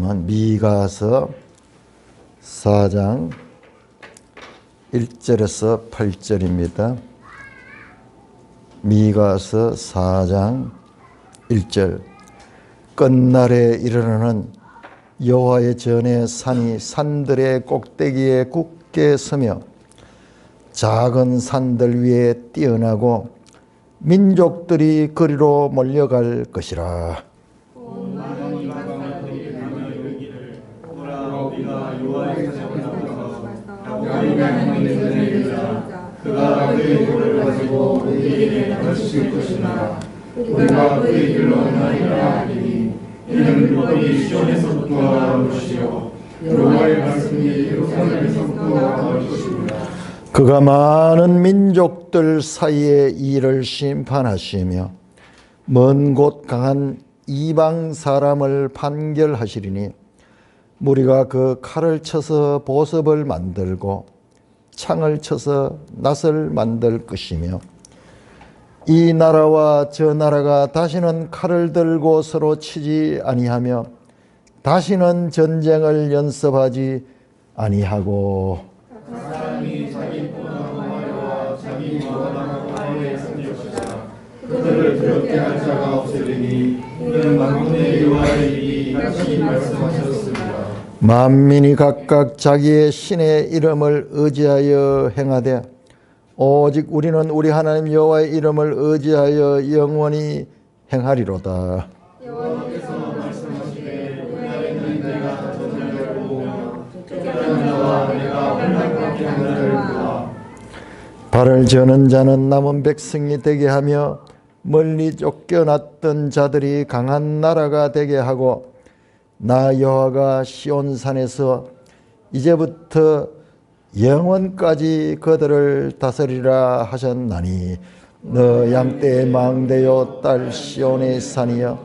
말씀은 미가서 4장 1절에서 8절입니다. 미가서 4장 1절. 끝날에 이르러는 여호와의 전에 산이 산들의 꼭대기에 굳게 서며 작은 산들 위에 뛰어나고 민족들이 그리로 몰려갈 것이라. 그가 그의 돌을 가지고 우리에게 가르칠 것이나 우리가 그의 길로 행하리라 하리니 이는 율법이 시온에서부터 나올 것이요 여호와의 말씀이 예루살렘에서부터 나올 것입니다. 그가 많은 민족들 사이에 이를 심판하시며 먼 곳 강한 이방 사람을 판결하시리니 무리가 그 칼을 쳐서 보습을 만들고 창을 쳐서 낫을 만들 것이며 이 나라와 저 나라가 다시는 칼을 들고 서로 치지 아니하며 다시는 전쟁을 연습하지 아니하고 사람이 자기 본하고 하려와 자기 원하고 하려에 쓸 것이다. 그들을 두렵게 할 자가 없으리니 이는 만군의 여호와의 입이 이같이 말씀하셨습니다. 만민이 각각 자기의 신의 이름을 의지하여 행하되 오직 우리는 우리 하나님 여호와의 이름을 의지하여 영원히 행하리로다. 여호와께서 말씀하시되 그날에는 내가 전을 열고 쫓겨난 자와 내가 혼란케 하는 자를 보아 발을 저는 자는 남은 백성이 되게 하며 멀리 쫓겨났던 자들이 강한 나라가 되게 하고 나 여호와가 시온산에서 이제부터 영원까지 그들을 다스리라 하셨나니 너 양떼의 망대요 딸 시온의 산이여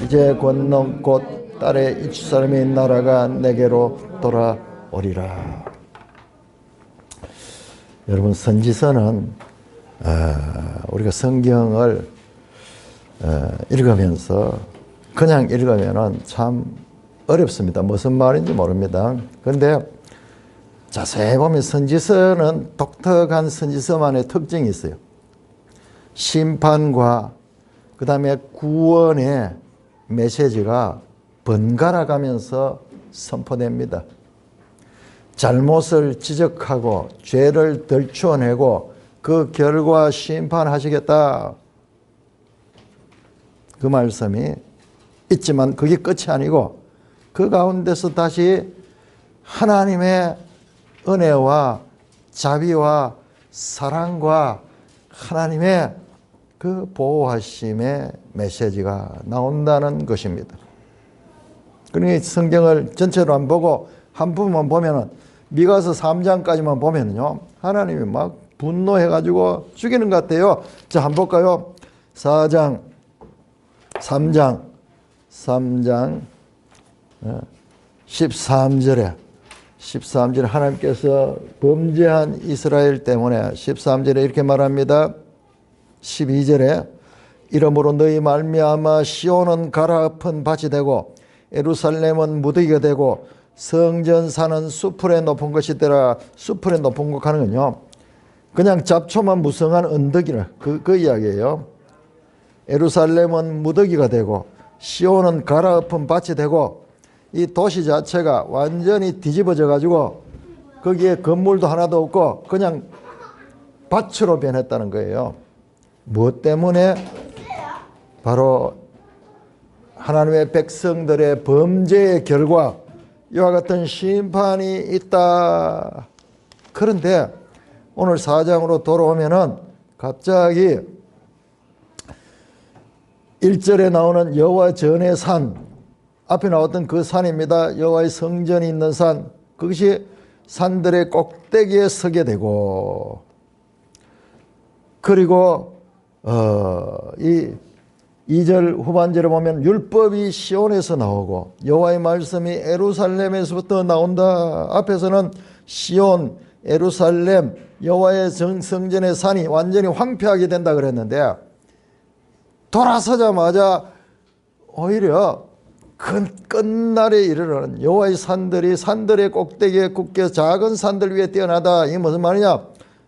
이제 권능 곧 딸의 이웃사람의 나라가 내게로 돌아오리라. 여러분, 선지서는 우리가 성경을 읽으면서 그냥 읽으면 참 어렵습니다. 무슨 말인지 모릅니다. 그런데 자세히 보면 선지서는 독특한 선지서만의 특징이 있어요. 심판과 그 다음에 구원의 메시지가 번갈아 가면서 선포됩니다. 잘못을 지적하고 죄를 들추어내고 그 결과 심판하시겠다. 그 말씀이 있지만 그게 끝이 아니고 그 가운데서 다시 하나님의 은혜와 자비와 사랑과 하나님의 그 보호하심의 메시지가 나온다는 것입니다. 그러니 성경을 전체로 안 보고 한 부분만 보면은 미가서 3장까지만 보면요 하나님이 막 분노해가지고 죽이는 것 같아요. 자, 한번 볼까요? 4장 3장 13절에 하나님께서 범죄한 이스라엘 때문에 13절에 이렇게 말합니다. 12절에 이러므로 너희 말미암아 시온은 가라앉은 밭이 되고 예루살렘은 무더기가 되고 성전산은 수풀에 높은 것이 되라. 수풀에 높은 곳 하는 건요 그냥 잡초만 무성한 언덕이라 그 이야기예요. 예루살렘은 무더기가 되고 시온은 가라앉은 밭이 되고 이 도시 자체가 완전히 뒤집어져 가지고 거기에 건물도 하나도 없고 그냥 밭으로 변했다는 거예요. 무엇 때문에? 바로 하나님의 백성들의 범죄의 결과 이와 같은 심판이 있다. 그런데 오늘 4장으로 돌아오면은 갑자기 1절에 나오는 여호와 전의 산, 앞에 나왔던 그 산입니다. 여호와의 성전이 있는 산, 그것이 산들의 꼭대기에 서게 되고, 그리고 이 2절 후반절에 보면 율법이 시온에서 나오고 여호와의 말씀이 예루살렘에서부터 나온다. 앞에서는 시온, 예루살렘, 여호와의 성전의 산이 완전히 황폐하게 된다 그랬는데 돌아서자마자 오히려 끝날에 이르러는 여호와의 산들이 산들의 꼭대기에 굳게 작은 산들 위에 뛰어나다. 이게 무슨 말이냐?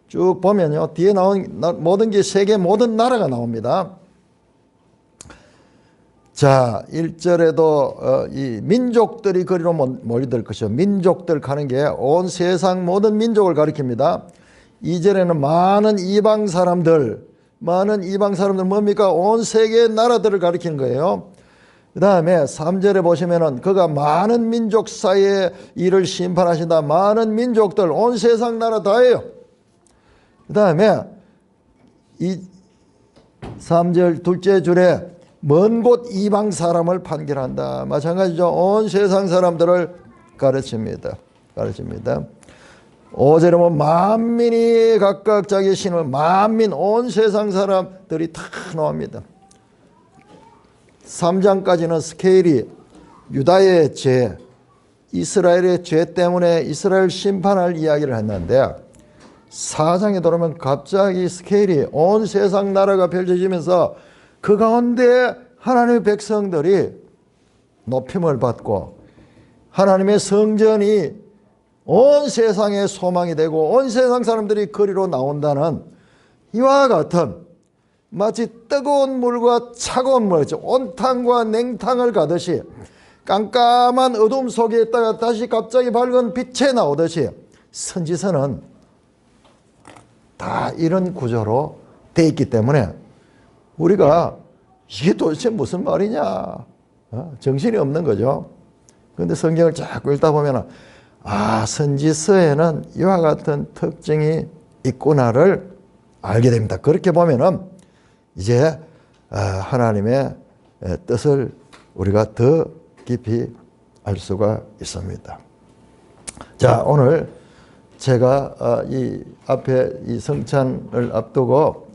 쭉 보면요, 뒤에 나온 모든 게 세계 모든 나라가 나옵니다. 자, 1절에도 이 민족들이 거리로 몰려들 것이요. 민족들 가는 게 온 세상 모든 민족을 가리킵니다. 2절에는 많은 이방 사람들 뭡니까? 온 세계의 나라들을 가리키는 거예요. 그 다음에 3절에 보시면은 그가 많은 민족 사이에 이를 심판하신다. 많은 민족들, 온 세상 나라 다예요. 그 다음에 3절 둘째 줄에 먼 곳 이방 사람을 판결한다. 마찬가지죠. 온 세상 사람들을 가르칩니다. 5절에 보면 만민이 각각 자기 신을 만민 온 세상 사람들이 다 나옵니다. 3장까지는 스케일이 유다의 죄, 이스라엘의 죄 때문에 이스라엘 심판할 이야기를 했는데 4장에 들어오면 갑자기 스케일이 온 세상 나라가 펼쳐지면서 그 가운데 하나님의 백성들이 높임을 받고 하나님의 성전이 온 세상의 소망이 되고 온 세상 사람들이 거리로 나온다는 이와 같은 마치 뜨거운 물과 차가운 물, 온탕과 냉탕을 가듯이 깜깜한 어둠 속에 있다가 다시 갑자기 밝은 빛에 나오듯이 선지서는 다 이런 구조로 돼 있기 때문에 우리가 이게 도대체 무슨 말이냐, 정신이 없는 거죠. 그런데 성경을 자꾸 읽다 보면 선지서에는 이와 같은 특징이 있구나를 알게 됩니다. 그렇게 보면은 이제 하나님의 뜻을 우리가 더 깊이 알 수가 있습니다. 자, 오늘 제가 이 앞에 이 성찬을 앞두고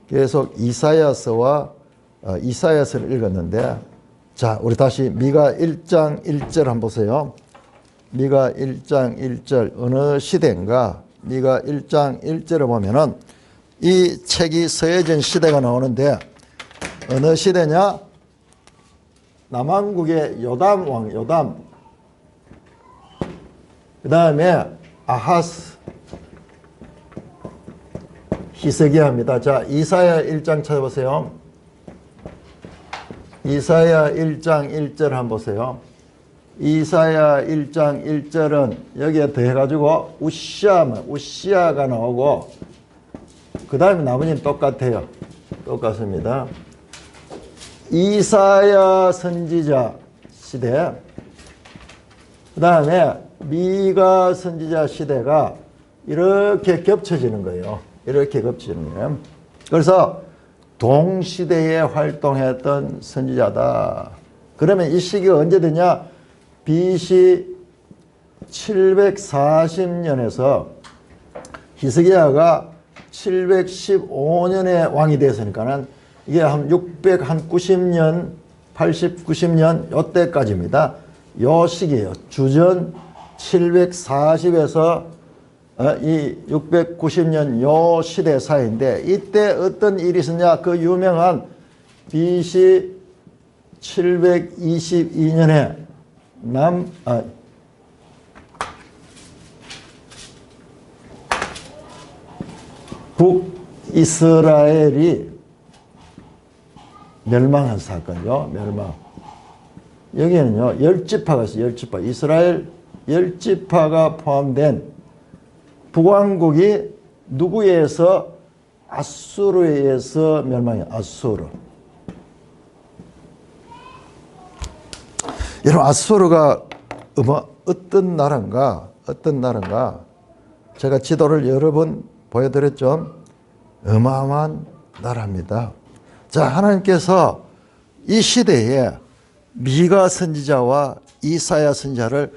계속 이사야서를 읽었는데, 자, 우리 다시 미가 1장 1절 한번 보세요. 미가 1장 1절 어느 시대인가? 미가 1장 1절을 보면은 이 책이 서해진 시대가 나오는데 어느 시대냐? 남한국의 요담 왕, 요담. 그 다음에 아하스, 히스기야입니다. 자, 이사야 1장 찾아보세요. 이사야 1장 1절 한번 보세요. 이사야 1장 1절은 여기에 더해가지고 우시아가 나오고 그 다음에 나머지는 똑같아요. 똑같습니다. 이사야 선지자 시대, 그 다음에 미가 선지자 시대가 이렇게 겹쳐지는 거예요. 이렇게 겹쳐지는 거예요. 그래서 동시대에 활동했던 선지자다. 그러면 이 시기가 언제 되냐? BC 740년에서 히스기야가 715년에 왕이 됐으니까는 이게 한 690년, 80, 90년 요때까지입니다. 요 시기예요. 주전 740에서 이 690년 요 시대 사이인데, 이때 어떤 일이 있었냐? 그 유명한 BC 722년에 북이스라엘이 멸망한 사건이죠. 멸망. 여기에는요, 10지파가 있어요. 10지파. 이스라엘 10지파가 포함된 북왕국이 누구에 의해서? 아수르에 의해서 멸망해요. 아수르. 여러분, 아수르가 어떤 나라인가? 제가 지도를 여러 번 보여드렸죠. 어마어마한 나라입니다. 자, 하나님께서 이 시대에 미가 선지자와 이사야 선지자를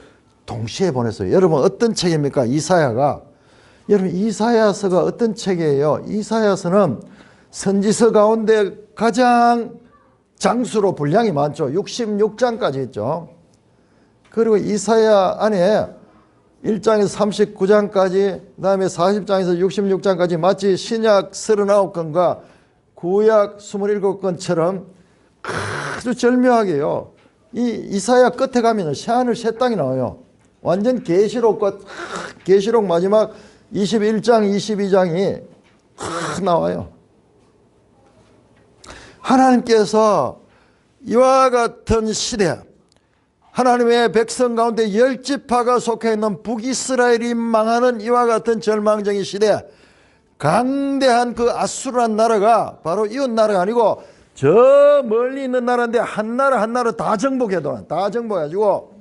동시에 보냈어요. 여러분, 어떤 책입니까? 이사야가. 여러분, 이사야서가 어떤 책이에요? 이사야서는 선지서 가운데 가장 장수로 분량이 많죠. 66장까지 있죠. 그리고 이사야 안에 1장에서 39장까지, 그 다음에 40장에서 66장까지 마치 신약 39권과 구약 27권처럼 아주 절묘하게요, 이 이사야 끝에 가면 새하늘 새 땅이 나와요. 완전 계시록과 계시록 마지막 21장 22장이 나와요. 하나님께서 이와 같은 시대, 하나님의 백성 가운데 10지파가 속해 있는 북이스라엘이 망하는 이와 같은 절망적인 시대, 강대한 그 아수르란 나라가 바로 이웃 나라가 아니고 저 멀리 있는 나라인데 한 나라 한 나라 다 정복해가지고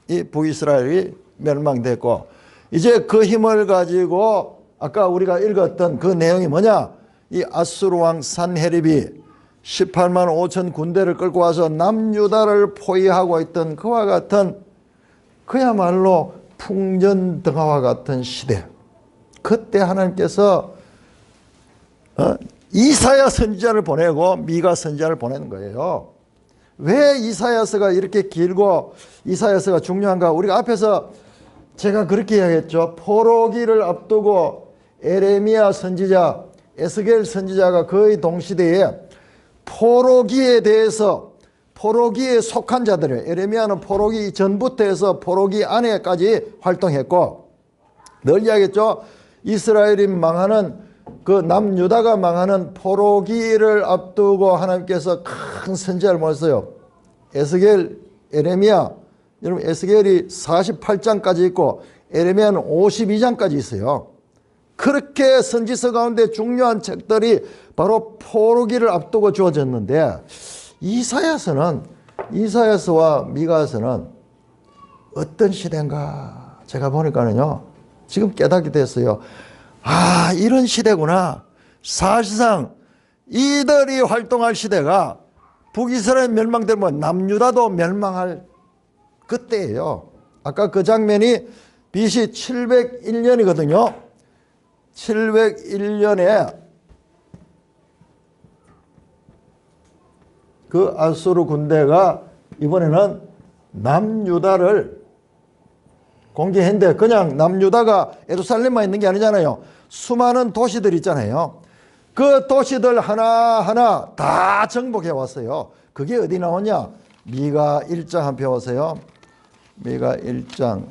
이 북이스라엘이 멸망됐고, 이제 그 힘을 가지고 아까 우리가 읽었던 그 내용이 뭐냐, 이 아수르 왕 산헤립이 18만 5천 군대를 끌고 와서 남유다를 포위하고 있던 그와 같은, 그야말로 풍전등화와 같은 시대, 그때 하나님께서 이사야 선지자를 보내고 미가 선지자를 보내는 거예요. 왜 이사야서가 이렇게 길고 이사야서가 중요한가? 우리가 앞에서 제가 그렇게 이야기했죠. 포로기를 앞두고 에레미야 선지자, 에스겔 선지자가 거의 동시대에 포로기에 대해서, 포로기에 속한 자들이에요. 에레미야는 포로기 전부터 해서 포로기 안에까지 활동했고, 늘 이야기했죠. 이스라엘이 망하는, 그 남유다가 망하는 포로기를 앞두고 하나님께서 큰 선지자를 보냈어요. 에스겔, 에레미야, 여러분 에스겔이 48장까지 있고 에레미야는 52장까지 있어요. 그렇게 선지서 가운데 중요한 책들이 바로 포로기를 앞두고 주어졌는데, 이사야서와 미가서는 어떤 시대인가 제가 보니까는요, 지금 깨닫게 됐어요. 아, 이런 시대구나. 사실상 이들이 활동할 시대가 북이스라엘 멸망되면 남유다도 멸망할 그때예요. 아까 그 장면이 BC 701년이거든요. 701년에 그 아수르 군대가 이번에는 남유다를 공개했는데, 그냥 남유다가 예루살렘만 있는 게 아니잖아요. 수많은 도시들 있잖아요. 그 도시들 하나하나 다 정복해 왔어요. 그게 어디 나오냐? 미가 1장 한번 펴보세요. 미가 1장.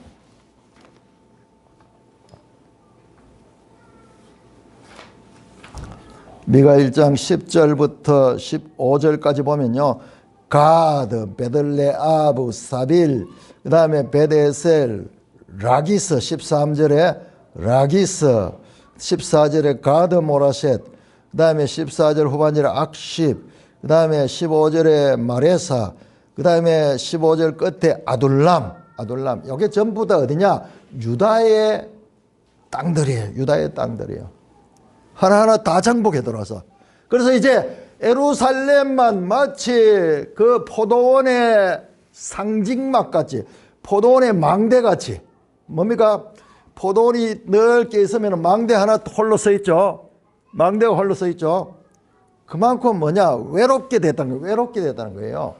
미가 1장 10절부터 15절까지 보면요, 가드, 베들레아브, 사빌, 그 다음에 베데셀, 라기스, 13절에 라기스, 14절에 가드 모라셋, 그 다음에 14절 후반절에 악십, 그 다음에 15절에 마레사, 그 다음에 15절 끝에 아둘람. 이게 전부 다 어디냐? 유다의 땅들이에요. 하나하나 다 정복해 들어와서. 그래서 이제 예루살렘만 마치 그 포도원의 상징막같이, 포도원의 망대같이, 뭡니까? 포도원이 넓게 있으면 망대 하나 홀로 서 있죠. 망대가 홀로 서 있죠. 그만큼 뭐냐? 외롭게 됐다는 거예요.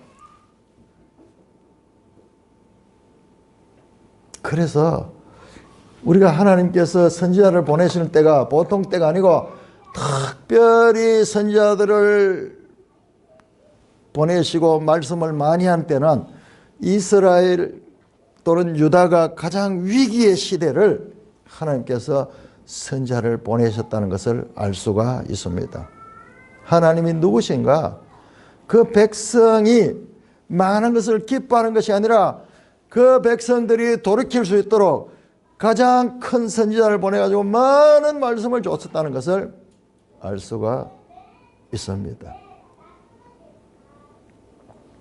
그래서 우리가 하나님께서 선지자를 보내시는 때가 보통 때가 아니고, 특별히 선지자들을 보내시고 말씀을 많이 한 때는 이스라엘 또는 유다가 가장 위기의 시대를 하나님께서 선지자를 보내셨다는 것을 알 수가 있습니다. 하나님이 누구신가? 그 백성이 망하는 것을 기뻐하는 것이 아니라 그 백성들이 돌이킬 수 있도록 가장 큰 선지자를 보내가지고 많은 말씀을 줬었다는 것을 알 수가 있습니다.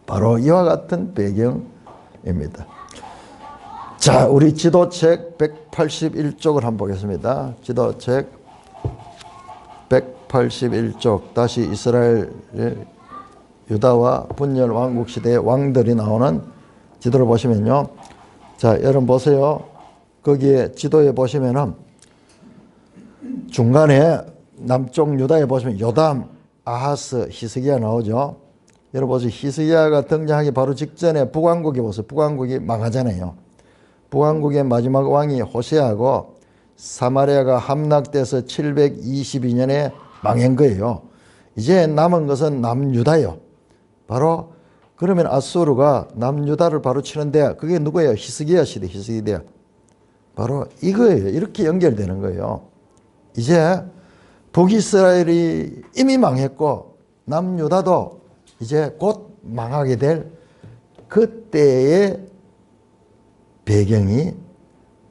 바로 이와 같은 배경입니다. 자, 우리 지도책 181쪽을 한번 보겠습니다. 지도책 181쪽, 다시 이스라엘 유다와 분열 왕국 시대의 왕들이 나오는 지도를 보시면요. 자, 여러분 보세요. 거기에 지도에 보시면은 중간에 남쪽 유다에 보시면 요담, 아하스, 히스기야 나오죠. 여러분 보세요. 히스기야가 등장하기 바로 직전에 북왕국에 보세요. 북왕국이 망하잖아요. 북왕국의 마지막 왕이 호세아고 사마리아가 함락돼서 722년에 망한 거예요. 이제 남은 것은 남유다예요. 바로 그러면 아수르가 남유다를 바로 치는데 그게 누구예요? 히스기야 시대, 히스기야. 바로 이거예요. 이렇게 연결되는 거예요. 이제 북이스라엘이 이미 망했고 남유다도 이제 곧 망하게 될 그때의 배경이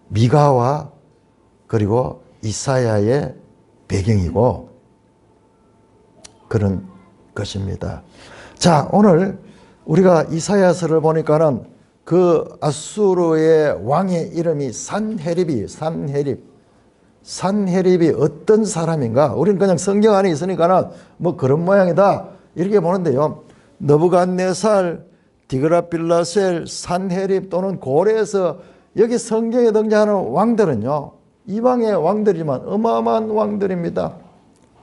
미가와 그리고 이사야의 배경이고 그런 것입니다. 자, 오늘 우리가 이사야서를 보니까는 그 아수르의 왕의 이름이 산헤립이 어떤 사람인가? 우리는 그냥 성경 안에 있으니까는 뭐 그런 모양이다 이렇게 보는데요. 느부갓네살, 디그라빌라셀, 산헤립 또는 고레에서 여기 성경에 등장하는 왕들은요, 이방의 왕들이지만 어마어마한 왕들입니다.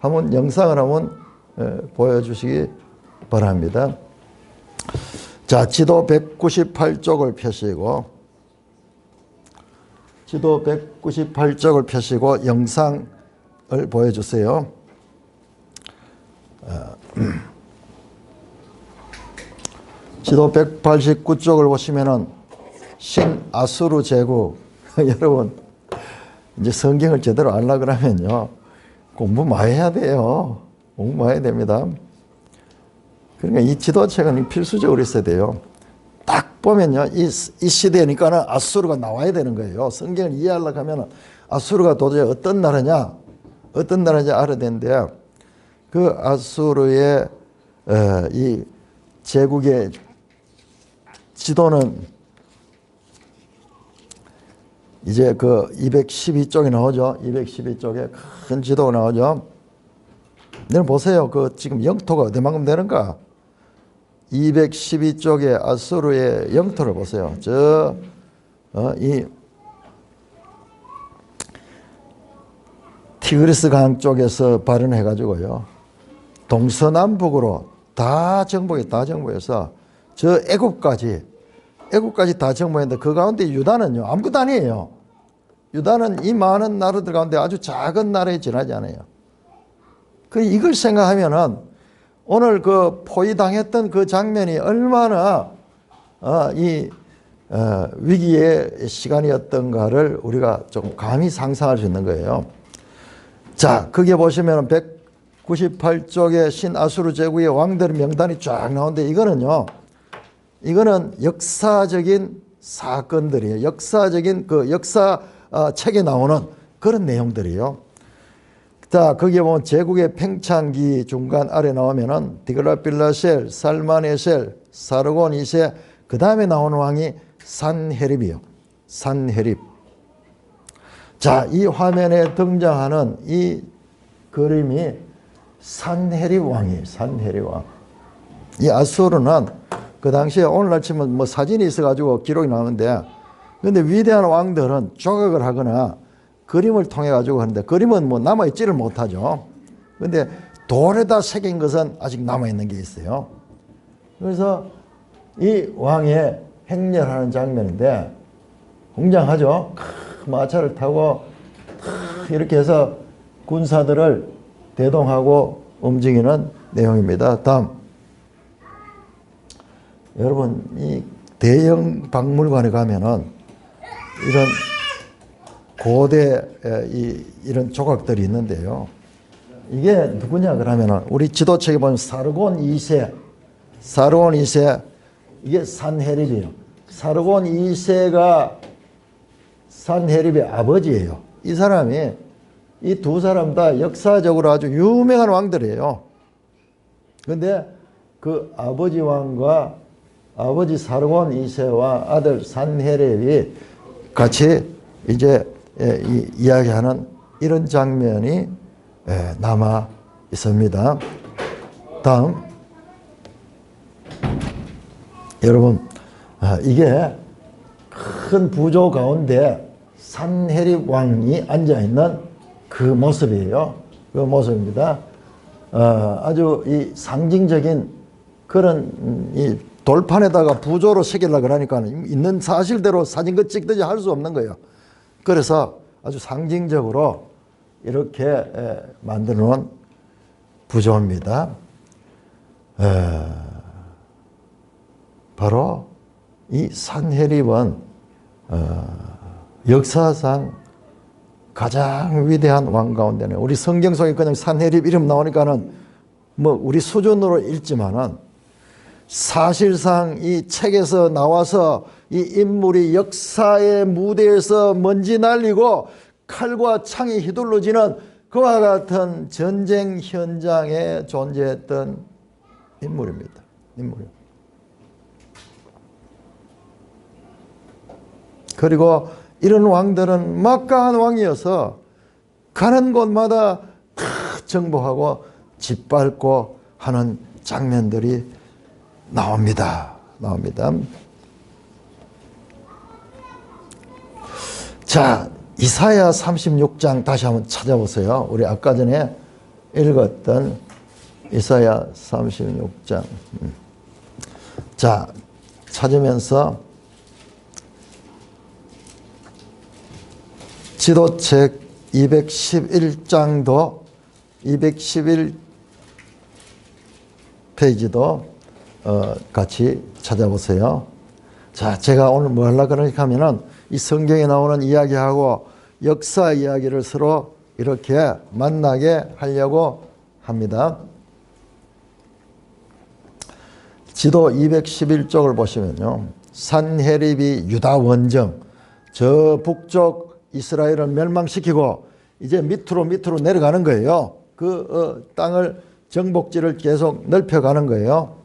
한번 영상을 한번 보여주시기 바랍니다. 자, 지도 198쪽을 펴시고 영상을 보여주세요. 지도 189쪽을 보시면은 신아수르 제국 여러분 이제 성경을 제대로 알라 그러면요 공부 많이 해야 돼요. 공부 많이 해야 됩니다. 그러니까 이 지도책은 필수적으로 있어야 돼요. 딱 보면요 이 시대니까는 아수르가 나와야 되는 거예요. 성경을 이해하려고 하면 아수르가 도대체 어떤 나라인지 알아야 되는데 그 아수르의 이 제국의 지도는 이제 그 212쪽에 나오죠. 212쪽에 큰 지도가 나오죠. 여러분 보세요. 그 지금 영토가 어디만큼 되는가? 212쪽에 아수르의 영토를 보세요. 이 티그리스 강 쪽에서 발현해 가지고요. 동서남북으로 다 정복해서 저 애국까지 다 정복했는데 그 가운데 유다는요. 아무것도 아니에요. 유다는 이 많은 나라들 가운데 아주 작은 나라에 지나지 않아요. 그 이걸 생각하면은 오늘 그 포위당했던 그 장면이 얼마나 위기의 시간이었던가를 우리가 좀 감히 상상할 수 있는 거예요. 자, 거기에 보시면 198쪽에 신아수르 제국의 왕들 명단이 쫙 나오는데 이거는 역사적인 사건들이에요. 역사적인 그 역사 책에 나오는 그런 내용들이에요. 자, 거기에 보면 제국의 팽창기 중간 아래 나오면은 디글라빌라셀, 살마네셀, 사르곤 2세, 그 다음에 나오는 왕이 산헤립이요. 산헤립. 자, 이 화면에 등장하는 이 그림이 산헤립 왕이에요. 산헤립 왕. 이 아수르는 그 당시에 오늘날 치면 뭐 사진이 있어가지고 기록이 나오는데, 근데 위대한 왕들은 조각을 하거나 그림을 통해 가지고 하는데 그림은 뭐 남아있지를 못하죠. 근데 돌에다 새긴 것은 아직 남아있는 게 있어요. 그래서 이 왕의 행렬하는 장면인데 굉장하죠. 마차를 타고 이렇게 해서 군사들을 대동하고 움직이는 내용입니다. 다음. 여러분, 이 대형 박물관에 가면은 이런 고대 이런 조각들이 있는데요. 이게 누구냐 그러면은 우리 지도책에 보면 사르곤 2세 이게 산헤립이에요. 사르곤 2세가 산헤립의 아버지예요. 이 사람이 이 두 사람 다 역사적으로 아주 유명한 왕들이에요. 그런데 그 아버지 왕과 아버지 사르곤 2세와 아들 산헤립이 같이 이제 이야기하는 이런 장면이 남아 있습니다. 다음. 여러분, 이게 큰 부조 가운데 산헤립 왕이 앉아있는 그 모습이에요. 그 모습입니다. 아주 이 상징적인 그런 이 돌판에다가 부조로 새기려고 그러니까 있는 사실대로 사진거 찍듯이 할 수 없는 거예요. 그래서 아주 상징적으로 이렇게 만들어 놓은 부조입니다. 바로 이 산헤립은 역사상 가장 위대한 왕 가운데는, 우리 성경 속에 그냥 산헤립 이름 나오니까는 뭐 우리 수준으로 읽지만은 사실상 이 책에서 나와서 이 인물이 역사의 무대에서 먼지 날리고 칼과 창이 휘둘러지는 그와 같은 전쟁 현장에 존재했던 인물입니다. 그리고 이런 왕들은 막강한 왕이어서 가는 곳마다 정복하고 짓밟고 하는 장면들이 나옵니다. 자, 이사야 36장 다시 한번 찾아보세요. 우리 아까 전에 읽었던 이사야 36장. 자, 찾으면서 지도책 211장도 211페이지도 같이 찾아보세요. 자, 제가 오늘 뭐 하려고 그러니까 하면은 이 성경에 나오는 이야기하고 역사 이야기를 서로 이렇게 만나게 하려고 합니다. 지도 211쪽을 보시면요. 산헤립이 유다 원정, 저 북쪽 이스라엘을 멸망시키고 이제 밑으로 내려가는 거예요. 그 땅을 정복지를 계속 넓혀가는 거예요.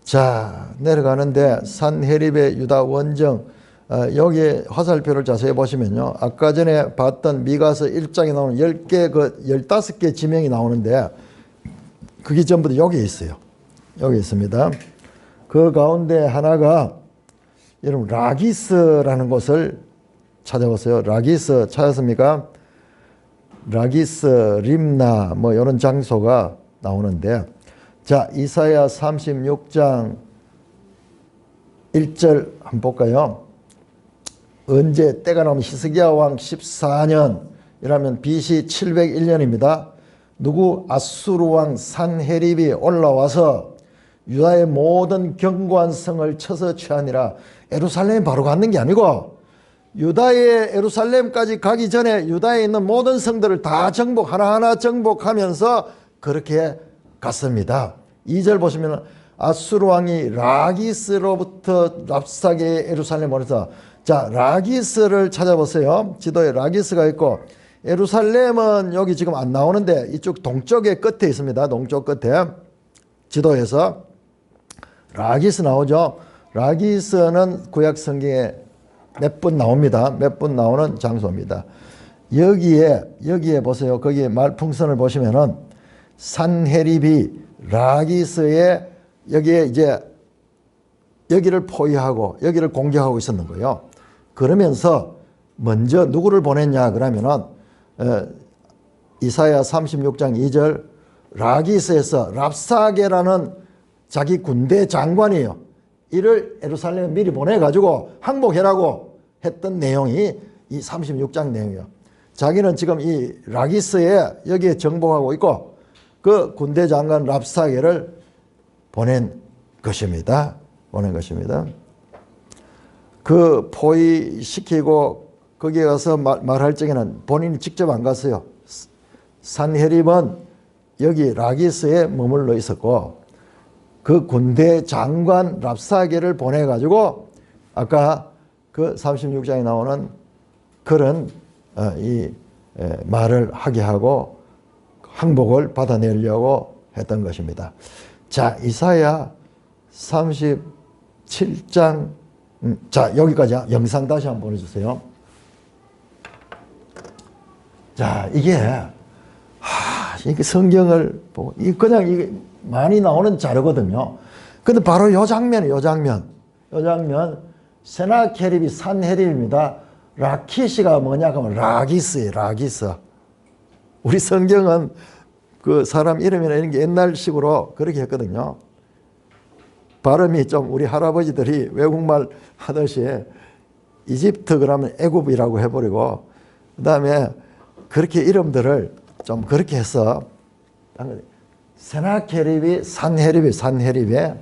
자, 내려가는데 산헤립의 유다 원정, 여기 화살표를 자세히 보시면요. 아까 전에 봤던 미가서 1장에 나오는 10개, 15개 지명이 나오는데 그게 전부 다 여기 있어요. 여기 있습니다. 그 가운데 하나가 여러분 라기스라는 곳을 찾아보세요. 라기스 찾았습니까? 라기스, 림나 뭐 이런 장소가 나오는데, 자, 이사야 36장 1절 한번 볼까요? 언제 때가 나오면 히스기야 왕 14년이라면 BC 701년입니다. 누구? 아수르 왕 산헤립이 올라와서 유다의 모든 견고한 성을 쳐서 취하니라. 예루살렘에 바로 갔는 게 아니고 유다의 예루살렘까지 가기 전에 유다에 있는 모든 성들을 다 하나하나 정복하면서 그렇게 갔습니다. 2절 보시면 아수르 왕이 라기스로부터 랍사게 예루살렘 보내서, 자, 라기스를 찾아보세요. 지도에 라기스가 있고 예루살렘은 여기 지금 안 나오는데 이쪽 동쪽의 끝에 있습니다. 동쪽 끝에 지도에서 라기스 나오죠. 라기스는 구약 성경에 몇 번 나옵니다. 몇 번 나오는 장소입니다. 여기에 보세요. 거기 말풍선을 보시면은 산헤립이 라기스에 여기에 이제 여기를 포위하고 여기를 공격하고 있었는 거예요. 그러면서 먼저 누구를 보냈냐 그러면은 이사야 36장 2절 라기스에서 랍사게라는 자기 군대 장관이에요. 이를 예루살렘에 미리 보내가지고 항복해라고 했던 내용이 이 36장 내용이에요. 자기는 지금 이 라기스에 여기에 정복하고 있고 그 군대 장관 랍사게를 보낸 것입니다. 그 포위시키고 거기에 가서 말할 적에는 본인이 직접 안 갔어요. 산헤립은 여기 라기스에 머물러 있었고 그 군대 장관 랍사게를 보내가지고 아까 그 36장에 나오는 그런 이 말을 하게 하고 항복을 받아내려고 했던 것입니다. 자, 이사야 37장 자, 여기까지 영상 다시 한번 보내주세요. 자, 이게 성경을 보고 그냥 이게 많이 나오는 자료거든요. 근데 바로 요 장면이에요. 요 장면 세나케립이 산헤립입니다. 라키시가 뭐냐 하면 라기스예요. 라기스. 우리 성경은 그 사람 이름이나 이런 게 옛날식으로 그렇게 했거든요. 발음이 좀 우리 할아버지들이 외국말 하듯이 이집트 그러면 애굽이라고 해버리고 그다음에 그렇게 이름들을 좀 그렇게 해서 세나케립이 산헤립에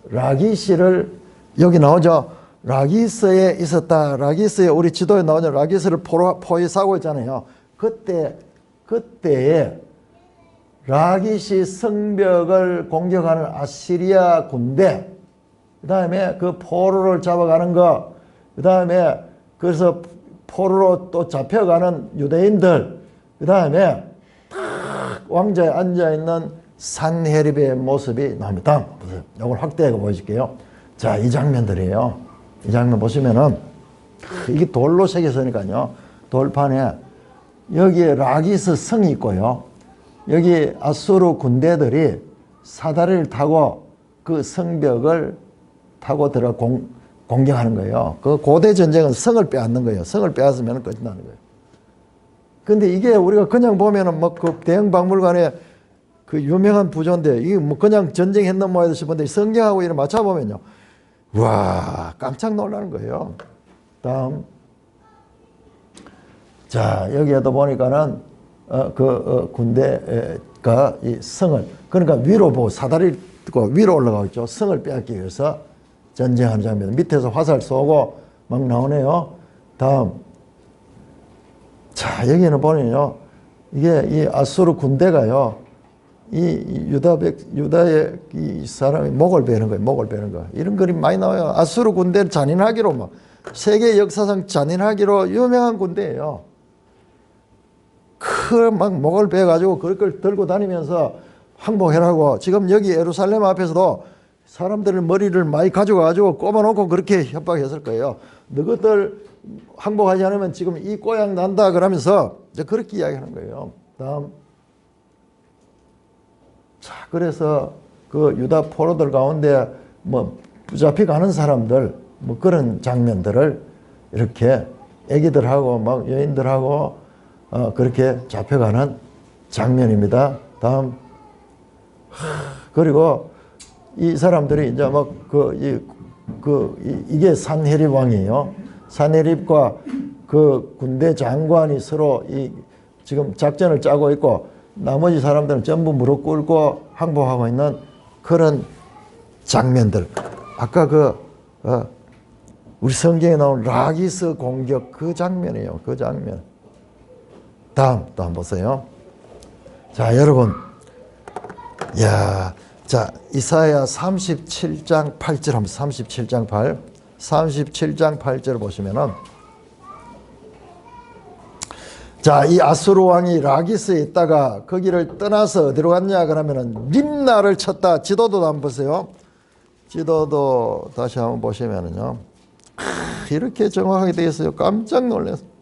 라기스를 여기 나오죠. 라기스에 있었다. 라기스에 우리 지도에 나오죠. 라기스를 포위하고 있잖아요. 그때에 라기시 성벽을 공격하는 아시리아 군대, 그 다음에 그 포로를 잡아가는 거, 그 다음에 그래서 포로로 또 잡혀가는 유대인들, 그 다음에 탁 왕자에 앉아있는 산헤립의 모습이 나옵니다. 보세요. 이걸 확대해서 보여줄게요. 자, 이 장면들이에요. 이 장면 보시면은 이게 돌로 새겨서니까요. 돌판에 여기에 라기스 성이 있고요. 여기 아수르 군대들이 사다리를 타고 그 성벽을 타고 들어가 공격하는 거예요. 그 고대 전쟁은 성을 빼앗는 거예요. 성을 빼앗으면 끝나는 거예요. 근데 이게 우리가 그냥 보면은 뭐 그 대형 박물관에 그 유명한 부조인데 이게 뭐 그냥 전쟁했는 모양도 싶은데 성경하고 이렇게 맞춰보면요. 와, 깜짝 놀라는 거예요. 다음. 자, 여기에도 보니까는 군대가 이 성을, 그러니까 위로 보고 사다리를 듣고 위로 올라가고 있죠. 성을 빼앗기 위해서 전쟁하는 장면. 밑에서 화살 쏘고 막 나오네요. 다음. 자, 여기는 보면요. 이게 이 아수르 군대가요. 이 유다의 이 사람이 목을 베는 거예요. 목을 베는 거. 이런 그림 많이 나와요. 아수르 군대는 잔인하기로 막 세계 역사상 잔인하기로 유명한 군대예요. 막 목을 베가지고 그걸 들고 다니면서 항복해라고. 지금 여기 예루살렘 앞에서도 사람들의 머리를 많이 가져가가지고 꼽아놓고 그렇게 협박했을 거예요. 너희들 항복하지 않으면 지금 이 꼬양 난다 그러면서 이제 그렇게 이야기하는 거예요. 다음. 자, 그래서 그 유다 포로들 가운데 뭐 붙잡혀 가는 사람들 뭐 그런 장면들을 이렇게 애기들하고 막 여인들하고 그렇게 잡혀가는 장면입니다. 다음. 그리고 이 사람들이 이제 막 이게 산헤립 왕이에요. 산헤립과 그 군대 장관이 서로 지금 작전을 짜고 있고 나머지 사람들은 전부 무릎 꿇고 항복하고 있는 그런 장면들. 아까 우리 성경에 나온 라기스 공격 그 장면이에요. 그 장면. 다음 또 한번 보세요. 자, 여러분. 자, 이사야 37장 8절 한번 37장 8. 37장 8절 보시면은 자, 이 아수르 왕이 라기스에 있다가 거기를 떠나서 어디로 갔냐 그러면은 림나를 쳤다. 지도도 한번 보세요. 지도도 다시 한번 보시면은요. 이렇게 정확하게 되어 있어요. 깜짝 놀랐어요.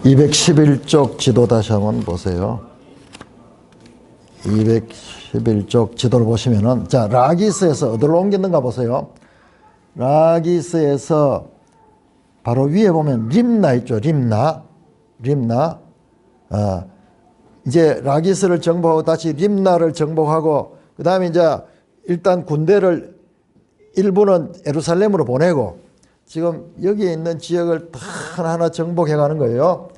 (211쪽) 지도 다시 한번 보세요. 211쪽 지도를 보시면은 자, 라기스에서 어디로 옮겼는가 보세요. 라기스에서 바로 위에 보면 림나 있죠. 림나. 이제 라기스를 정복하고 다시 림나를 정복하고 그 다음에 이제 일단 군대를 일부는 예루살렘으로 보내고 지금 여기에 있는 지역을 다 하나하나 정복해 가는 거예요.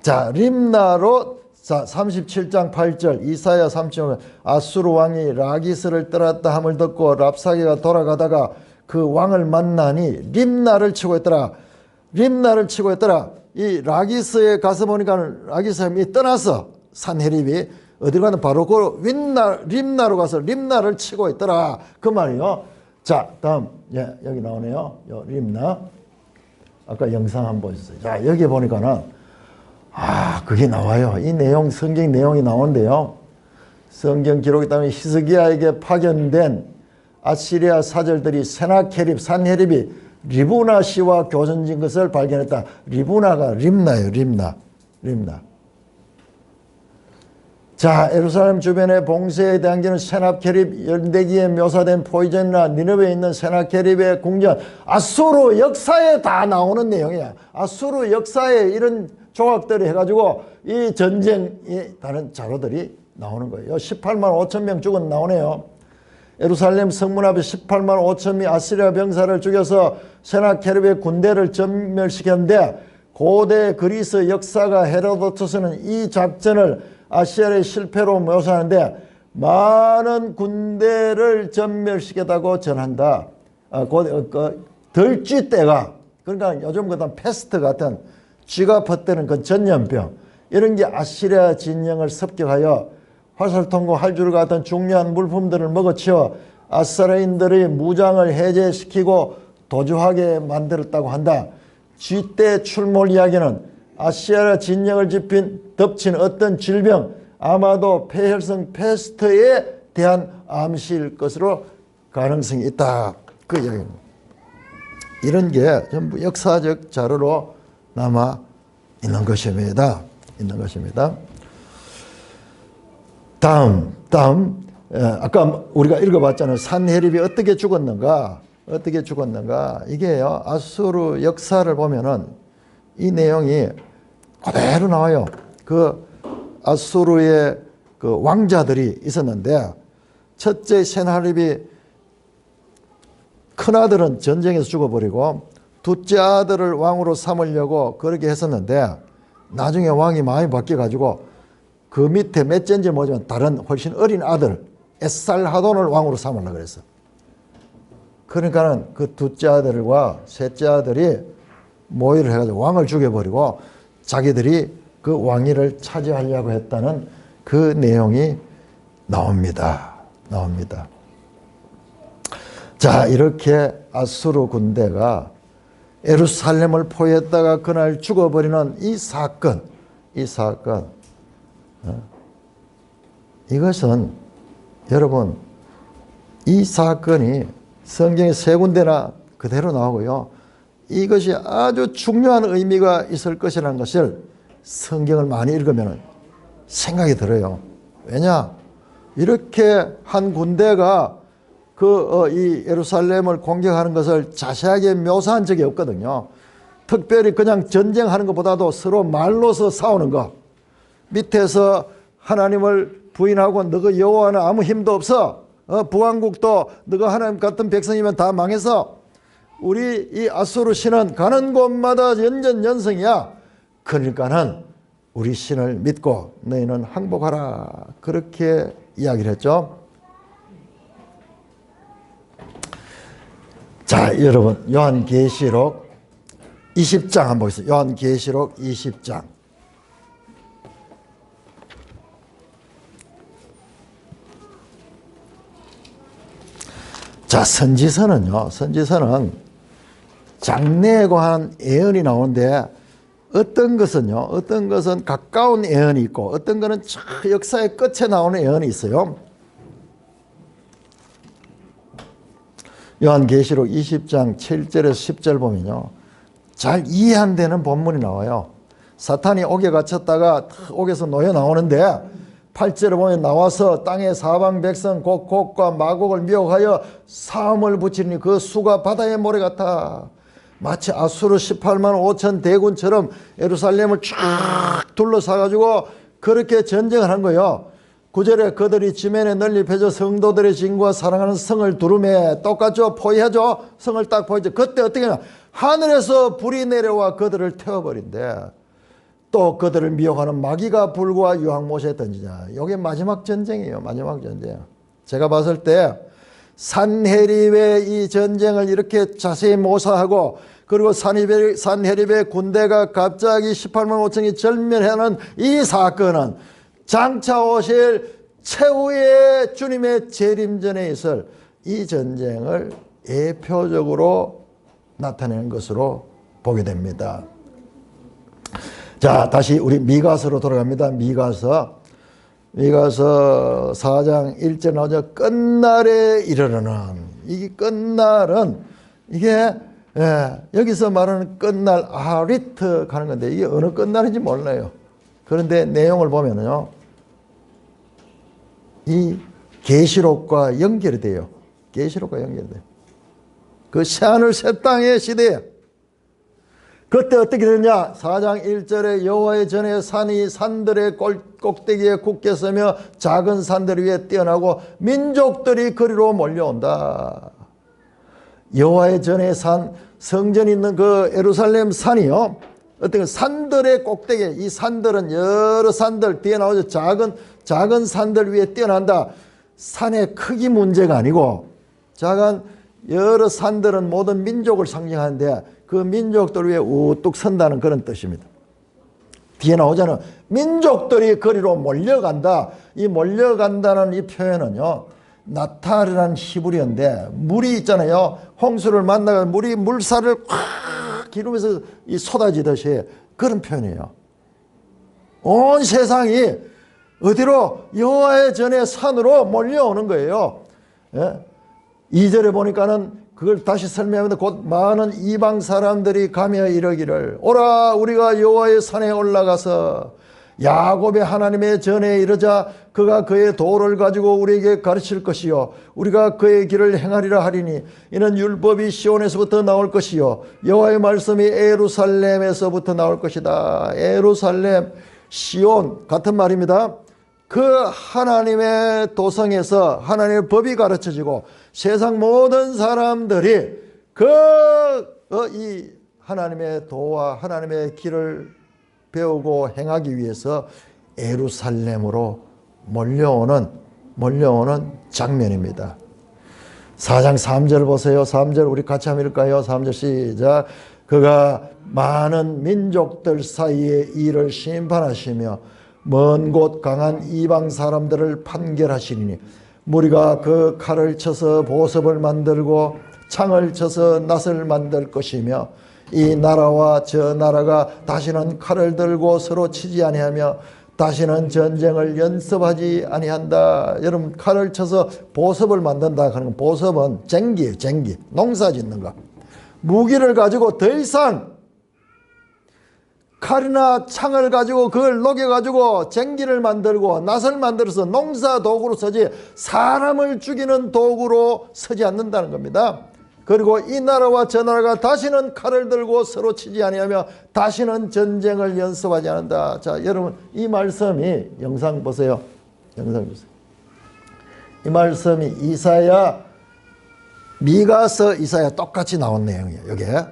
자, 림나로 자 37장 8절 이사야 37장 아수르 왕이 라기스를 떠났다 함을 듣고 랍사게가 돌아가다가 그 왕을 만나니 림나를 치고 있더라. 이 라기스에 가서 보니까 라기스이 떠나서 산헤립이 어디 가는 바로 그 림나로 가서 림나를 치고 있더라. 그 말이요. 자, 다음. 여기 나오네요. 림나. 아까 영상 한번 보셨어요. 자, 여기 보니까는 그게 나와요. 이 내용, 성경 내용이 나오는데요. 성경 기록에 따르면 히스기야에게 파견된 아시리아 사절들이 세나케립, 산헤립이 리브나 시와 교전진 것을 발견했다. 리브나가 림나예요. 림나. 자, 예루살렘 주변의 봉쇄에 대한 게는 세나케립 연대기에 묘사된 포이전이나 니느웨에 있는 세나케립의 궁전, 아수르 역사에 다 나오는 내용이야. 아수르 역사에 이런 조각들이 해가지고 이 전쟁의 다른 자료들이 나오는 거예요. 18만 5천 명 죽은 나오네요. 예루살렘 성문 앞에 18만 5천미 아시리아 병사를 죽여서 세나케립의 군대를 전멸시켰는데, 고대 그리스 역사가 헤로도토스는 이 작전을 아시아의 실패로 묘사하는데 많은 군대를 전멸시켰다고 전한다. 들쥐 때가, 그러니까 요즘 같은 패스트 같은 쥐가 퍼뜨리는 그 전염병, 이런 게 아시리아 진영을 습격하여 화살통과 활줄 같은 중요한 물품들을 먹어치워 아사라인들의 무장을 해제시키고 도주하게 만들었다고 한다. 쥐떼 출몰 이야기는 아시아라 진영을 덮친 어떤 질병, 아마도 폐혈성 패스트에 대한 암시일 것으로 가능성이 있다. 그 이야기입니다. 이런 게 전부 역사적 자료로 남아 있는 것입니다. 다음, 아까 우리가 읽어봤잖아요. 산헤립이 어떻게 죽었는가? 이게요, 아수르 역사를 보면은 이 내용이 그대로 나와요. 그 아수르의 그 왕자들이 있었는데, 첫째 센헤립이 큰아들은 전쟁에서 죽어버리고 둘째 아들을 왕으로 삼으려고 그렇게 했었는데, 나중에 왕이 마음이 바뀌어가지고 그 밑에 몇째인지 모르지만 다른 훨씬 어린 아들 에살하돈을 왕으로 삼으려고 그랬어. 그러니까는 그 둘째 아들과 셋째 아들이 모의를 해가지고 왕을 죽여버리고 자기들이 그 왕위를 차지하려고 했다는 그 내용이 나옵니다. 자, 이렇게 아수르 군대가 예루살렘을 포위했다가 그날 죽어버리는 이 사건, 이것은 여러분, 이 사건이 성경에 세 군데나 그대로 나오고요, 이것이 아주 중요한 의미가 있을 것이라는 것을 성경을 많이 읽으면 생각이 들어요. 왜냐? 이렇게 한 군대가 이 예루살렘을 공격하는 것을 자세하게 묘사한 적이 없거든요. 특별히 그냥 전쟁하는 것보다도 서로 말로서 싸우는 것, 밑에서 하나님을 부인하고 너가 여호와는 아무 힘도 없어, 북왕국도 너가 하나님 같은 백성이면 다 망해서 우리 이 아수르 신은 가는 곳마다 연전연승이야. 그러니까는 우리 신을 믿고 너희는 항복하라, 그렇게 이야기를 했죠. 자, 여러분, 요한계시록 20장 한번 보겠습니다. 요한계시록 20장. 자, 선지서는 장래에 관한 예언이 나오는데, 어떤 것은 가까운 예언이 있고, 어떤 것은 저 역사의 끝에 나오는 예언이 있어요. 요한계시록 20장 7절에서 10절 보면요, 잘 이해 안 되는 본문이 나와요. 사탄이 옥에 갇혔다가 옥에서 놓여 나오는데, 8절에 보면 나와서 땅의 사방 백성 곧 곡과 마곡을 미혹하여 사함을 붙이니 그 수가 바다의 모래 같아. 마치 아수르 18만 5천 대군처럼 예루살렘을 쫙 둘러싸가지고 그렇게 전쟁을 한 거예요. 9절에 그들이 지면에 널리 펴져 성도들의 진과 사랑하는 성을 두루매. 똑같죠? 포위하죠? 성을 딱 포위하죠. 그때 어떻게 하냐, 하늘에서 불이 내려와 그들을 태워버린대. 또 그들을 미혹하는 마귀가 불과 유황못에 던지냐. 이게 마지막 전쟁이에요. 마지막 전쟁. 제가 봤을 때 산헤립의 이 전쟁을 이렇게 자세히 묘사하고, 그리고 산헤립의 군대가 갑자기 18만 5천이 절멸하는 이 사건은 장차 오실 최후의 주님의 재림전에 있을 이 전쟁을 예표적으로 나타내는 것으로 보게 됩니다. 자, 다시 우리 미가서로 돌아갑니다. 미가서 4장 1절 나오죠. 끝날에 이르러는, 이 끝날은 이게 여기서 말하는 끝날 아리트 가는 건데, 이게 어느 끝날인지 몰라요. 그런데 내용을 보면요, 이 계시록과 연결이 돼요. 그 새하늘 새 땅의 시대에 그때 어떻게 되냐? 4장 1절에 여호와의 전에 산이 산들의 꼭대기에 굳게 서며 작은 산들 위에 뛰어나고 민족들이 그리로 몰려온다. 여호와의 전에 산, 성전이 있는 그 예루살렘 산이요, 어떤 산들의 꼭대기, 이 산들은 여러 산들 뛰어나오죠. 작은 산들 위에 뛰어난다. 산의 크기 문제가 아니고 작은 여러 산들은 모든 민족을 상징하는데 그 민족들 위에 우뚝 선다는 그런 뜻입니다. 뒤에 나오잖아요. 민족들이 거리로 몰려간다. 이 몰려간다는 이 표현은요, 나탈이라는 히브리어인데 물이 있잖아요. 홍수를 만나가 물이 물살을 확 기르면서 이 쏟아지듯이 그런 표현이에요. 온 세상이 어디로? 여호와의 전에 산으로 몰려오는 거예요. 예? 2절에 보니까는 그걸 다시 설명하는데 곧 많은 이방 사람들이 가며 이르기를 오라 우리가 여호와의 산에 올라가서 야곱의 하나님의 전에 이르자 그가 그의 도를 가지고 우리에게 가르칠 것이요 우리가 그의 길을 행하리라 하리니 이는 율법이 시온에서부터 나올 것이요 여호와의 말씀이 예루살렘에서부터 나올 것이다. 예루살렘, 시온 같은 말입니다. 그 하나님의 도성에서 하나님의 법이 가르쳐지고 세상 모든 사람들이 이 하나님의 도와 하나님의 길을 배우고 행하기 위해서 예루살렘으로 몰려오는 장면입니다. 4장 3절 보세요. 3절 우리 같이 한번 읽을까요? 3절 시작. 그가 많은 민족들 사이에 이를 심판하시며 먼 곳 강한 이방 사람들을 판결하시니 무리가 그 칼을 쳐서 보석을 만들고 창을 쳐서 낫을 만들 것이며 이 나라와 저 나라가 다시는 칼을 들고 서로 치지 아니하며 다시는 전쟁을 연습하지 아니한다. 여러분 칼을 쳐서 보석을 만든다 하는 건 보석은 쟁기예요. 쟁기. 농사 짓는 거. 무기를 가지고 더 이상 칼이나 창을 가지고 그걸 녹여가지고 쟁기를 만들고 낫을 만들어서 농사 도구로 쓰지 사람을 죽이는 도구로 쓰지 않는다는 겁니다. 그리고 이 나라와 저 나라가 다시는 칼을 들고 서로 치지 아니하며 다시는 전쟁을 연습하지 않는다. 자, 여러분 이 말씀이 영상 보세요. 영상 보세요. 이 말씀이 이사야, 미가서, 이사야 똑같이 나온 내용이에요. 여기에.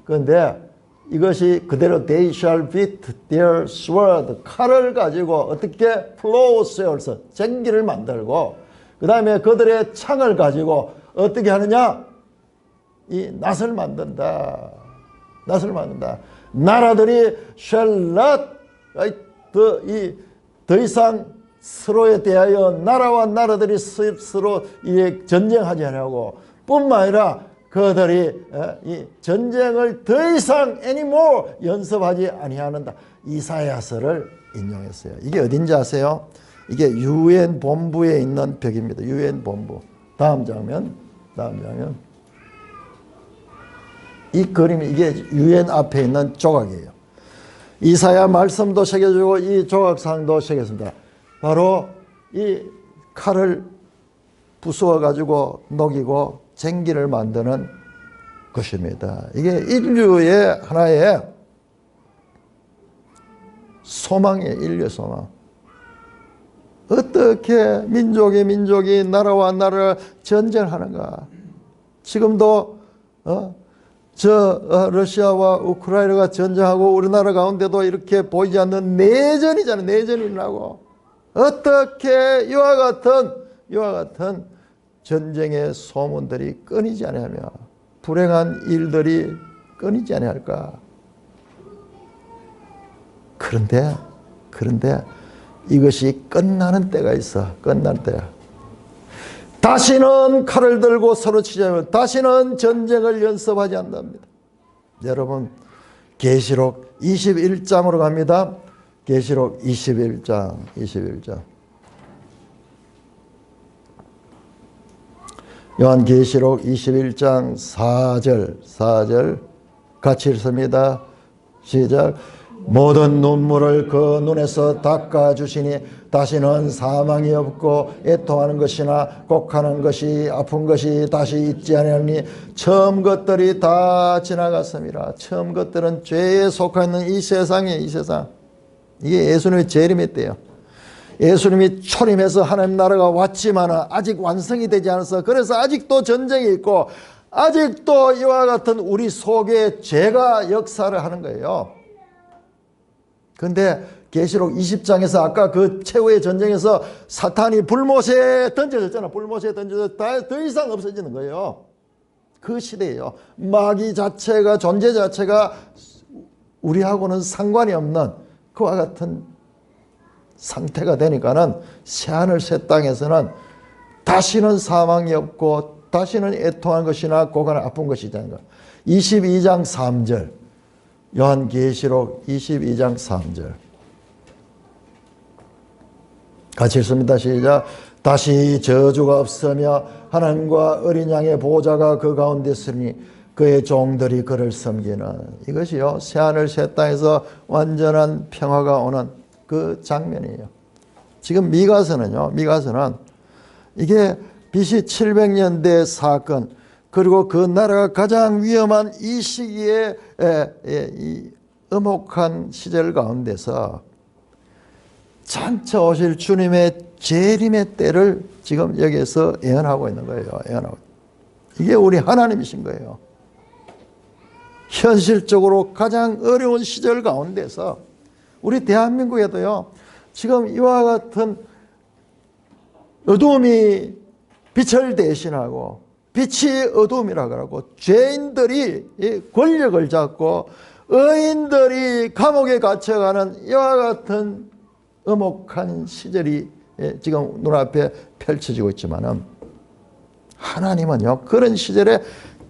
그런데 이것이 그대로 they shall beat their sword, 칼을 가지고 어떻게 plowshares, 쟁기를 만들고 그 다음에 그들의 창을 가지고 어떻게 하느냐? 이 낫을 만든다. 낫을 만든다. 나라들이 shall not 더 이상 서로에 대하여 나라와 나라들이 서로 전쟁하지 않냐고 뿐만 아니라 그들이 이 전쟁을 더 이상 anymore 연습하지 아니하는다. 이사야서를 인용했어요. 이게 어딘지 아세요? 이게 유엔 본부에 있는 벽입니다. 유엔 본부. 다음 장면. 이 그림이 이게 유엔 앞에 있는 조각이에요. 이사야 말씀도 새겨주고 이 조각상도 새겼습니다. 바로 이 칼을 부수어 가지고 녹이고 쟁기를 만드는 것입니다. 이게 인류의 하나의 소망이에요. 인류의 소망. 어떻게 민족이 나라와 나라를 전쟁하는가. 지금도 러시아와 우크라이나가 전쟁하고 우리나라 가운데도 이렇게 보이지 않는 내전이잖아요. 내전이 일어나고 어떻게 이와 같은 전쟁의 소문들이 끊이지 아니하며 불행한 일들이 끊이지 아니할까. 그런데 이것이 끝나는 때가 있어. 끝날 때야. 다시는 칼을 들고 서로 치지 않으며 다시는 전쟁을 연습하지 않답니다. 여러분 계시록 21장으로 갑니다. 계시록 21장. 요한계시록 21장 4절 같이 읽습니다. 시작. 모든 눈물을 그 눈에서 닦아주시니 다시는 사망이 없고 애통하는 것이나 곡하는 것이 아픈 것이 다시 있지 아니하니 처음 것들이 다 지나갔습니다. 처음 것들은 죄에 속하는 이 세상이에요. 이 세상. 이게 예수님의 재림의 때예요. 예수님이 초림해서 하나님 나라가 왔지만 아직 완성이 되지 않아서, 그래서 아직도 전쟁이 있고 아직도 이와 같은 우리 속에 죄가 역사를 하는 거예요. 그런데 계시록 20장에서 아까 그 최후의 전쟁에서 사탄이 불못에 던져졌잖아. 불못에 던져서 더 이상 없어지는 거예요. 그 시대예요. 마귀 자체가, 존재 자체가 우리하고는 상관이 없는 그와 같은 상태가 되니까는 새하늘 새 땅에서는 다시는 사망이 없고 다시는 애통한 것이나 고가나 아픈 것이잖아요. 22장 3절, 요한계시록 22장 3절 같이 읽습니다. 시작. 다시 저주가 없으며 하나님과 어린 양의 보호자가 그 가운데 있으니 그의 종들이 그를 섬기는, 이것이요 새하늘 새 땅에서 완전한 평화가 오는 그 장면이에요. 지금 미가서는요, 미가서는 이게 BC 700년대 사건, 그리고 그 나라가 가장 위험한 이 시기에 이 음혹한 시절 가운데서 장차 오실 주님의 재림의 때를 지금 여기에서 예언하고 있는 거예요. 예언하고. 이게 우리 하나님이신 거예요. 현실적으로 가장 어려운 시절 가운데서 우리 대한민국에도요, 지금 이와 같은 어두움이 빛을 대신하고 빛이 어두움이라고 하고 죄인들이 권력을 잡고 의인들이 감옥에 갇혀가는 이와 같은 음혹한 시절이 지금 눈앞에 펼쳐지고 있지만은, 하나님은요 그런 시절에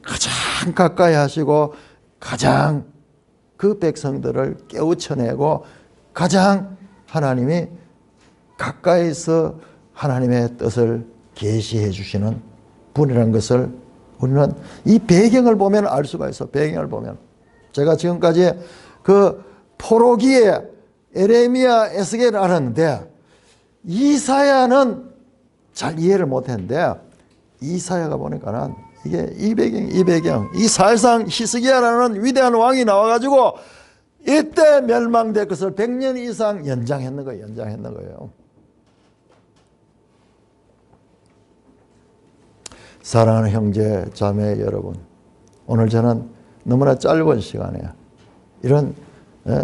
가장 가까이 하시고 가장 그 백성들을 깨우쳐내고 가장 하나님이 가까이서 하나님의 뜻을 계시해 주시는 분이라는 것을 우리는 이 배경을 보면 알 수가 있어. 배경을 보면 제가 지금까지 그 포로기에 에레미야, 에스겔을 알았는데 이사야는 잘 이해를 못했는데, 이사야가 보니까는 이게 이 배경, 이 사실상 히스기야라는 위대한 왕이 나와가지고 이때 멸망될 것을 100년 이상 연장했는 거예요. 사랑하는 형제, 자매 여러분, 오늘 저는 너무나 짧은 시간에 이런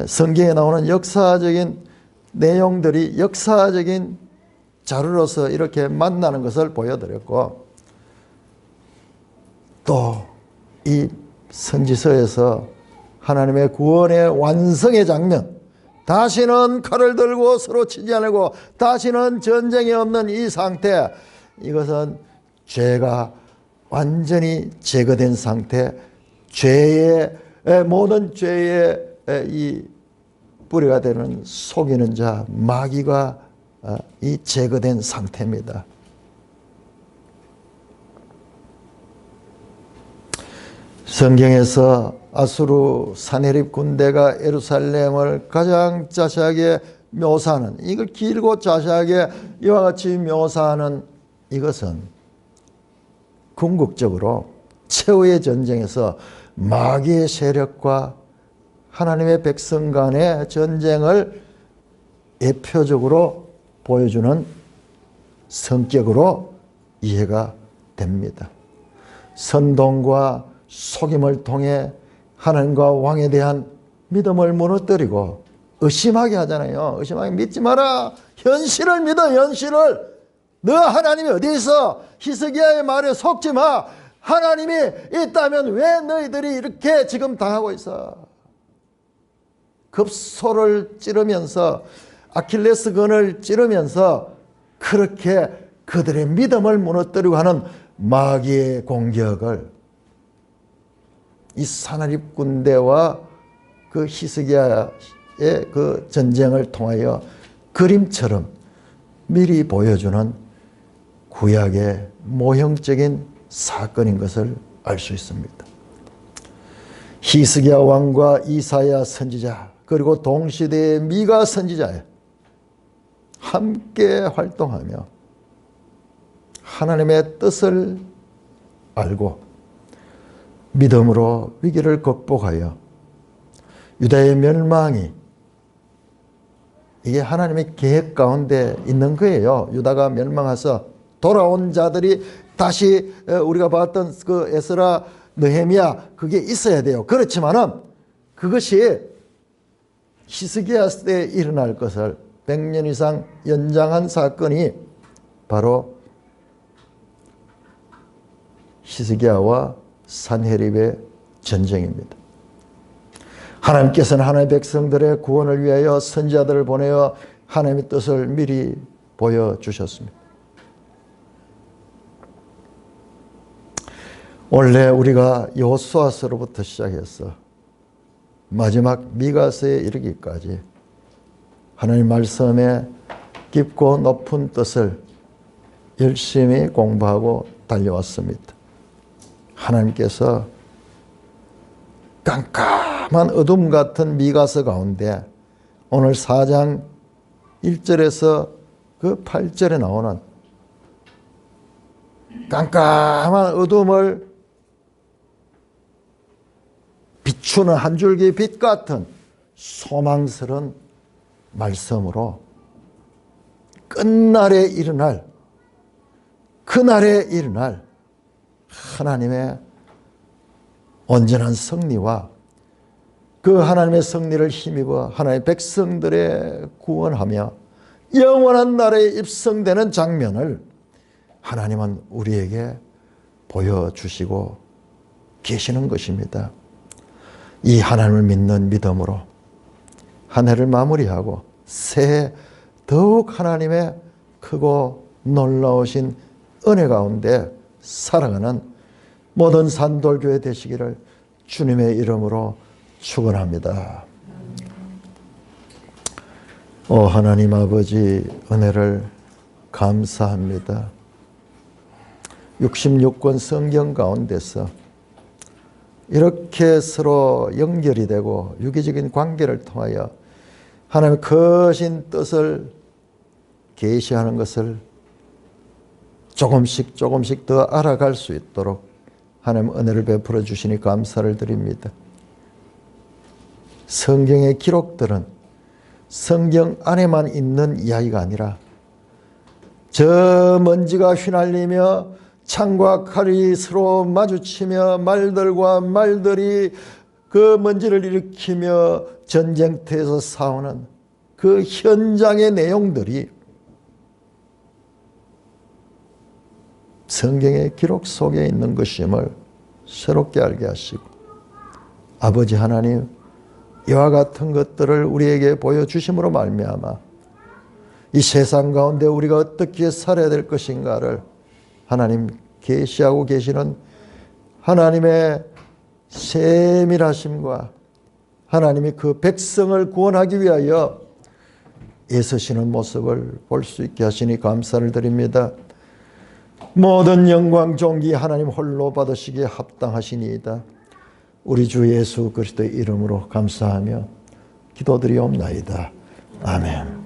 성경에 나오는 역사적인 내용들이 역사적인 자료로서 이렇게 만나는 것을 보여드렸고, 또 이 선지서에서 하나님의 구원의 완성의 장면, 다시는 칼을 들고 서로 치지 않고 다시는 전쟁이 없는 이 상태, 이것은 죄가 완전히 제거된 상태, 모든 죄의 이 뿌리가 되는 속이는 자 마귀가 이 제거된 상태입니다. 성경에서 아수르 사내립 군대가 예루살렘을 가장 자세하게 묘사하는, 이걸 길고 자세하게 이와 같이 묘사하는 이것은 궁극적으로 최후의 전쟁에서 마귀의 세력과 하나님의 백성 간의 전쟁을 예표적으로 보여주는 성격으로 이해가 됩니다. 선동과 속임을 통해 하나님과 왕에 대한 믿음을 무너뜨리고 의심하게 하잖아요. 의심하게, 믿지 마라. 현실을 믿어. 현실을. 너 하나님이 어디 있어? 히스기야의 말에 속지 마. 하나님이 있다면 왜 너희들이 이렇게 지금 당하고 있어? 급소를 찌르면서, 아킬레스건을 찌르면서 그렇게 그들의 믿음을 무너뜨리고 하는 마귀의 공격을 이 사나립 군대와 그 히스기야의 그 전쟁을 통하여 그림처럼 미리 보여주는 구약의 모형적인 사건인 것을 알 수 있습니다. 히스기야 왕과 이사야 선지자, 그리고 동시대의 미가 선지자예요. 함께 활동하며 하나님의 뜻을 알고 믿음으로 위기를 극복하여 유다의 멸망이 이게 하나님의 계획 가운데 있는 거예요. 유다가 멸망해서 돌아온 자들이 다시 우리가 봤던 그 에스라, 느헤미야 그게 있어야 돼요. 그렇지만은 그것이 히스기야 때 일어날 것을 100년 이상 연장한 사건이 바로 히스기야와 산헤립의 전쟁입니다. 하나님께서는 하나님의 백성들의 구원을 위하여 선지자들을 보내어 하나님의 뜻을 미리 보여주셨습니다. 원래 우리가 여호수아서로부터 시작해서 마지막 미가서에 이르기까지 하나님 말씀의 깊고 높은 뜻을 열심히 공부하고 달려왔습니다. 하나님께서 깜깜한 어둠 같은 미가서 가운데 오늘 4장 1절에서 그 8절에 나오는 깜깜한 어둠을 비추는 한 줄기 빛 같은 소망스러운 말씀으로 끝날에 일어날, 그날에 일어날 하나님의 온전한 승리와 그 하나님의 승리를 힘입어 하나님의 백성들의 구원하며 영원한 나라에 입성되는 장면을 하나님은 우리에게 보여주시고 계시는 것입니다. 이 하나님을 믿는 믿음으로 한 해를 마무리하고 새해 더욱 하나님의 크고 놀라우신 은혜 가운데 살아가는 모든 산돌교회 되시기를 주님의 이름으로 축원합니다. 오 하나님 아버지 은혜를 감사합니다. 66권 성경 가운데서 이렇게 서로 연결이 되고 유기적인 관계를 통하여 하나님의 크신 뜻을 계시하는 것을 조금씩 더 알아갈 수 있도록 하나님 은혜를 베풀어 주시니 감사를 드립니다. 성경의 기록들은 성경 안에만 있는 이야기가 아니라 저 먼지가 휘날리며 창과 칼이 서로 마주치며 말들과 말들이 그 먼지를 일으키며 전쟁터에서 싸우는 그 현장의 내용들이 성경의 기록 속에 있는 것임을 새롭게 알게 하시고 아버지 하나님 이와 같은 것들을 우리에게 보여주심으로 말미암아 이 세상 가운데 우리가 어떻게 살아야 될 것인가를 하나님 계시하고 계시는 하나님의 세밀하심과 하나님이 그 백성을 구원하기 위하여 애쓰시는 모습을 볼 수 있게 하시니 감사를 드립니다. 모든 영광 존귀 하나님 홀로 받으시기에 합당하시니이다. 우리 주 예수 그리스도의 이름으로 감사하며 기도드리옵나이다. 아멘.